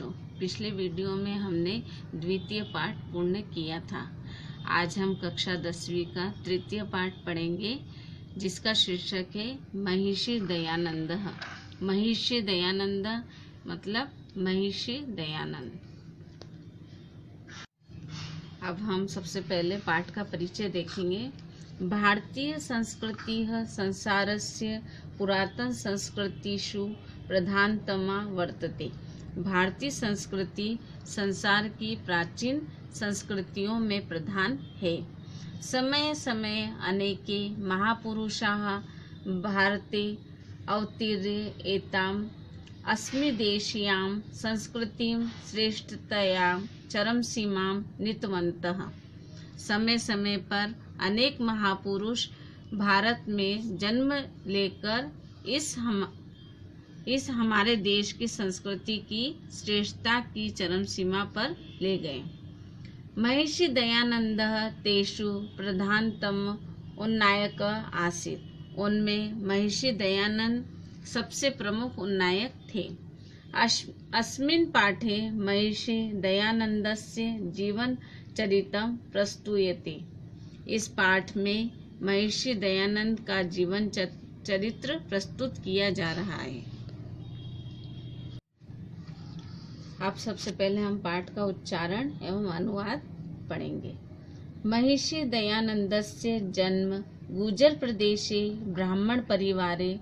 बच्चों, पिछले वीडियो में हमने द्वितीय पाठ पूर्ण किया था। आज हम कक्षा 10वीं का तृतीय पाठ पढ़ेंगे, जिसका शीर्षक है महिषी दयानंद। महिषी दयानंद मतलब महिषी दयानंद। अब हम सबसे पहले पाठ का परिचय देखेंगे। भारतीय संस्कृति संसारस्य पुरातन संस्कृतिषु प्रधानतमा वर्तते। भारतीय संस्कृति संसार की प्राचीन संस्कृतियों में प्रधान है। समय समय अनेके महापुरुषाः भारते अवतीर्य एताम् अस्मिदेशीयां संस्कृतिं श्रेष्ठतया चरमसीमां नीतवन्तः। समय समय पर अनेक महापुरुष भारत में जन्म लेकर इस हमारे देश की संस्कृति की श्रेष्ठता की चरम सीमा पर ले गए। महिषी दयानंद तेषु प्रधानतम उन्नायक आसीत्। उनमें महिषी दयानंद सबसे प्रमुख उन्नायक थे। अस्मिन् पाठे महिषी दयानंदस्य जीवन चरित्रं प्रस्तूयते। इस पाठ में महिषी दयानंद का जीवन चरित्र प्रस्तुत किया जा रहा है। अब सबसे पहले हम पाठ का उच्चारण एवं अनुवाद पढ़ेंगे। महिषी दयानंदस्य जन्म गुजर प्रदेशे ब्राह्मण परिवारे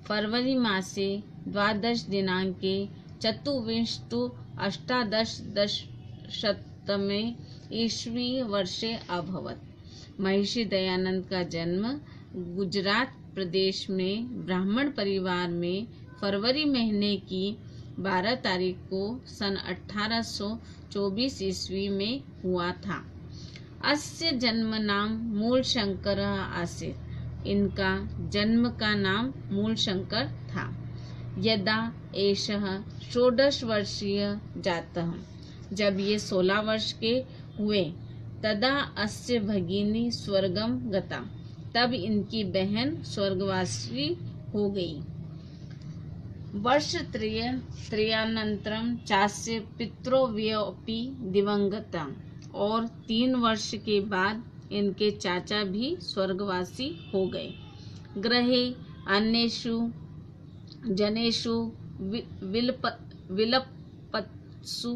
फरवरी मासे 12 दिनांके चतुर्विंशतु अष्टादशतमे ईस्वी वर्षे अभवत्। महिषी दयानंद का जन्म गुजरात प्रदेश में ब्राह्मण परिवार में फरवरी महीने की 12 तारीख को सन 1824 ईस्वी में हुआ था। अस्य जन्म नाम मूलशंकर आसीत्। इनका जन्म का नाम मूलशंकर था। यदा एषः 16 वर्षीय जातः, जब ये 16 वर्ष के हुए, तदा अस्य भगिनी स्वर्गम गता, तब इनकी बहन स्वर्गवासी हो गई। वर्षत्रयानन्तरं चास्य पितृव्योऽपि दिवंगता, और 3 वर्ष के बाद इनके चाचा भी स्वर्गवासी हो गए। गृहे अन्येषु जनेषु विलप्तसु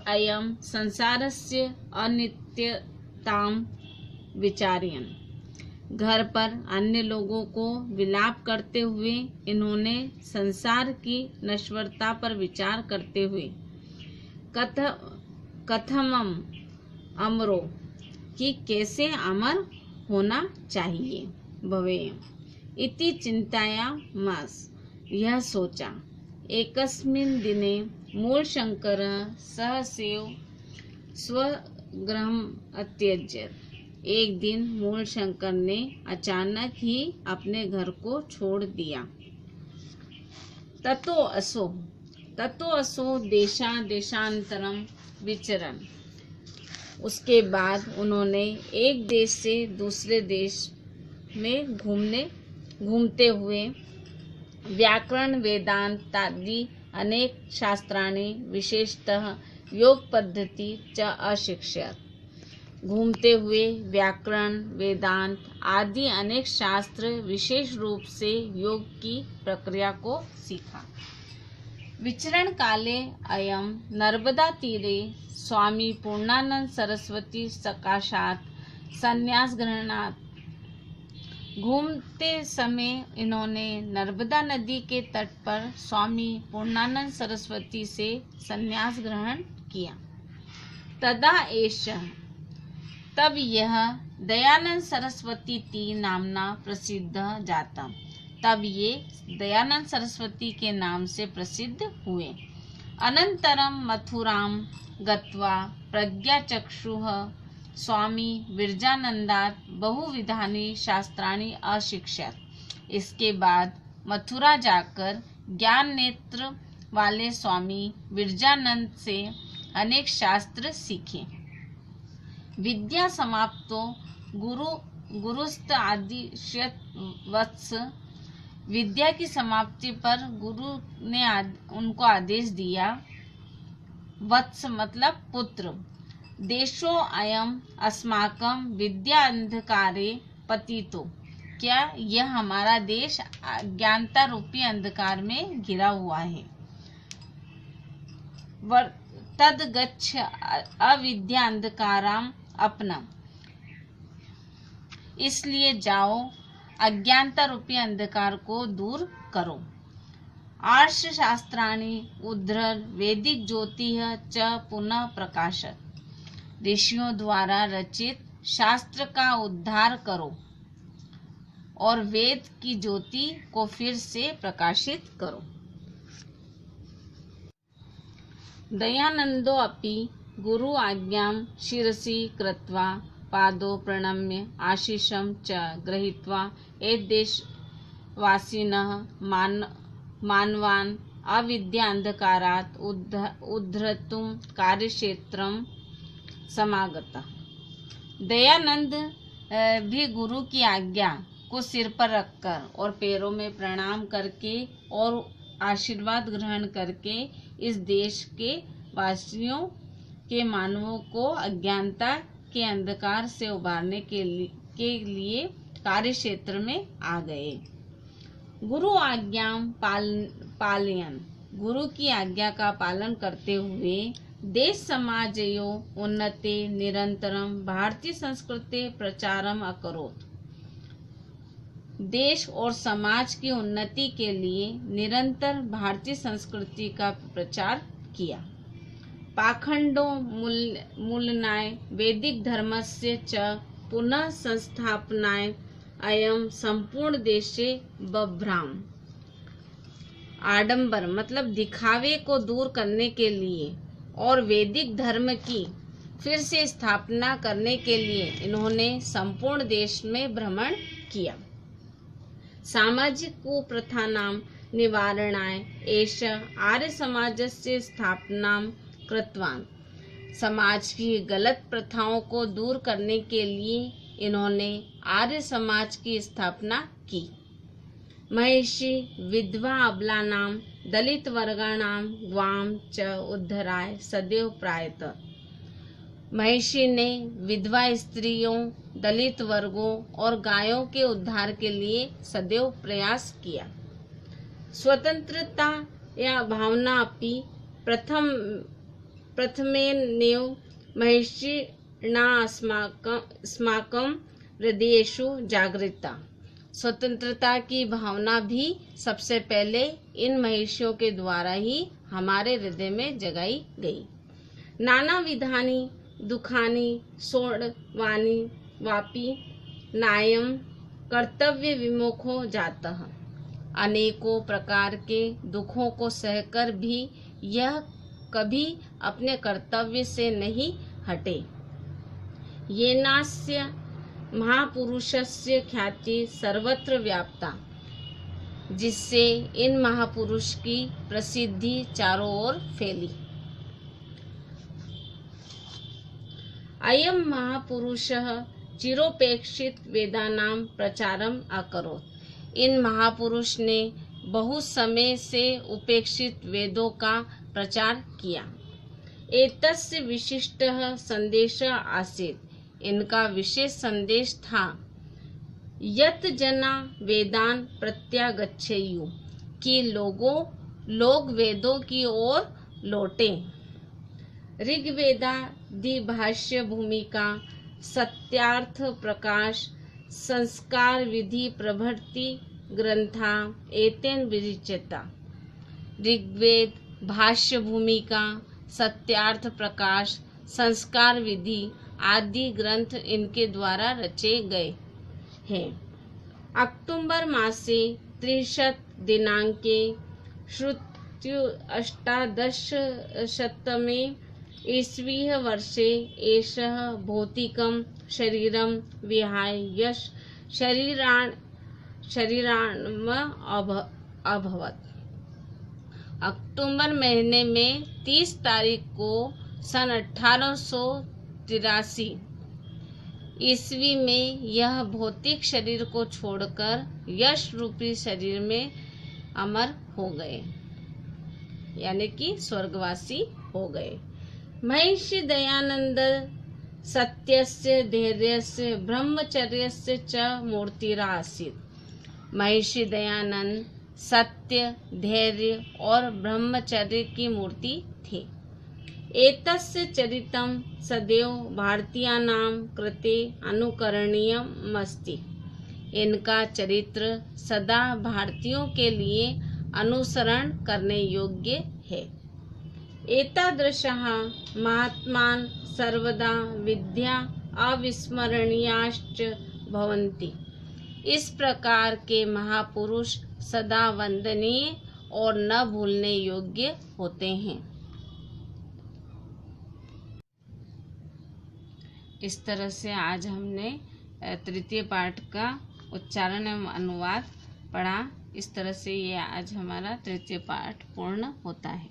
अयं संसारस्य अनित्यतां विचारयन्। घर पर अन्य लोगों को विलाप करते हुए इन्होंने संसार की नश्वरता पर विचार करते हुए कथमम अमरो, कि कैसे अमर होना चाहिए, भवेयम् इति चिंतायामास, यह सोचा। एकस्मिन् दिने मूलशंकरः सहसैव स्वगृहम् अत्यजत्। एक दिन मूलशंकर ने अचानक ही अपने घर को छोड़ दिया। ततो असो देशांतरम विचरन्। उसके बाद उन्होंने एक देश से दूसरे देश में घूमते हुए व्याकरण वेदांतादि अनेक शास्त्राणि विशेषतः योग पद्धति च अशिक्षयत्। घूमते हुए व्याकरण वेदांत आदि अनेक शास्त्र, विशेष रूप से योग की प्रक्रिया को सीखा। विचरण काले अयं नर्मदा तीरे स्वामी पूर्णानंद सरस्वती सकाशात् संन्यास ग्रहणात्। घूमते समय इन्होंने नर्मदा नदी के तट पर स्वामी पूर्णानंद सरस्वती से संन्यास ग्रहण किया। तदा एषः, तब यह दयानंद सरस्वती ती नामना प्रसिद्ध जाता। तब ये दयानंद सरस्वती के नाम से प्रसिद्ध हुए। अनंतरम मथुरां गत्वा प्रज्ञाचक्षुः स्वामी विरजानंदात् बहुविधानि शास्त्राणि अशिक्षयत्। इसके बाद मथुरा जाकर ज्ञान नेत्र वाले स्वामी विरजानंद से अनेक शास्त्र सीखे। विद्या समाप्तो गुरुस्त आदिश्यत वत्स विद्या की समाप्ति पर गुरु ने उनको आदेश दिया, वत्स मतलब पुत्र, देशो अयम अस्माकं विद्या अंधकारे पतितो, क्या यह हमारा देश अज्ञानता रूपी अंधकार में घिरा हुआ है। तद गच्छ अविद्या अंधकाराम अपना, इसलिए जाओ अज्ञानता रूपी अंधकार को दूर करो। आर्ष शास्त्राणि उद्धर वैदिक ज्योतिः च पुनः प्रकाशत, ऋषियों द्वारा रचित शास्त्र का उद्धार करो और वेद की ज्योति को फिर से प्रकाशित करो। दयानंदो अपि गुरु आज्ञां शिरसि कृत्वा पादो प्रणम्य आशीषं च गृहीत्वा एदेशवासिनः मानवान् अविद्या अंधकारात् उद्धर्तुं कार्यक्षेत्रं समागता। दयानंद भी गुरु की आज्ञा को सिर पर रखकर और पैरों में प्रणाम करके और आशीर्वाद ग्रहण करके इस देश के वासियों के मानवों को अज्ञानता के अंधकार से उबारने के लिए कार्य क्षेत्र में आ गए। गुरु आज्ञा पालयन, गुरु की आज्ञा का पालन करते हुए देश समाजयो उन्नते निरंतरम भारतीय संस्कृति प्रचारम अकरोत्, देश और समाज की उन्नति के लिए निरंतर भारतीय संस्कृति का प्रचार किया। पाखंडो मूलनाय वैदिक धर्मस्य च पुनः संस्थापनाय अयम संपूर्ण देशे बभ्राम, आडंबर मतलब दिखावे को दूर करने के लिए और वैदिक धर्म की फिर से स्थापना करने के लिए इन्होंने संपूर्ण देश में भ्रमण किया। सामाजिक कुप्रथानां निवारणाय एष आर्य समाजस्य स्थापनां कृतवान्, समाज की गलत प्रथाओं को दूर करने के लिए इन्होंने आर्य समाज की स्थापना की। महिषी विधवा अबलानां दलित वर्गाणां ग्वाम च उद्धराय सदैव प्रायत, महिषी ने विधवा स्त्रियों, दलित वर्गों और गायों के उद्धार के लिए सदैव प्रयास किया। स्वतंत्रता या भावना अपि प्रथमेनैव महिषिणा अस्माकं हृदयेषु जागरिता, स्वतंत्रता की भावना भी सबसे पहले इन महिषियों के द्वारा ही हमारे हृदय में जगाई गई। नाना विधानी दुखानी सोढ़वानी वापी नायम कर्तव्य विमुखो जातः, अनेकों प्रकार के दुखों को सहकर भी यह कभी अपने कर्तव्य से नहीं हटे। येनास्य महापुरुषस्य ख्याति सर्वत्र व्याप्ता, जिससे इन महापुरुष की प्रसिद्धि चारों ओर फैली। अयम महापुरुषः चिरोपेक्षित वेदानां प्रचारम अकरोत्, इन महापुरुष ने बहुत समय से उपेक्षित वेदों का प्रचार किया। एतस्य विशिष्टः संदेशः आसीत्, इनका विशेष संदेश था यत् जना वेदान प्रत्यागच्छेयु, कि लोग वेदों की ओर लौटें। ऋग्वेदादि भाष्य भूमिका सत्यार्थ प्रकाश संस्कार विधि प्रभृति ग्रंथा एतेन विरचिता, ऋग्वेद भाष्य भूमिका सत्यार्थ प्रकाश संस्कार विधि आदि ग्रंथ इनके द्वारा रचे गए हैं। अक्टूबर मासे 30 दिनांके श्रुत्युष्टादशशतमे ईस्वीह वर्षे एषः भौतिकं शरीरं विहाय यश शरीराणम अभवत्। अक्टूबर महीने में 30 तारीख को सन 1883 ईस्वी में यह भौतिक शरीर को छोड़कर यश रूपी शरीर में अमर हो गए, यानी कि स्वर्गवासी हो गए। महर्षि दयानंद सत्यस्य धैर्यस्य ब्रह्मचर्यस्य च मूर्तिरासीत्। महर्षि दयानंद सत्य, धैर्य और ब्रह्मचर्य की मूर्ति थे। एतस्य चरितं सदैव भारतीयानां कृते अनुकरणीयमस्ति। इनका चरित्र सदा भारतीयों के लिए अनुसरण करने योग्य है। एतादृशः महात्मान् सर्वदा विद्या अविस्मरणीयाश्च भवन्ति। इस प्रकार के महापुरुष सदा वंदनीय और न भूलने योग्य होते हैं। इस तरह से आज हमने तृतीय पाठ का उच्चारण एवं अनुवाद पढ़ा। इस तरह से ये आज हमारा तृतीय पाठ पूर्ण होता है।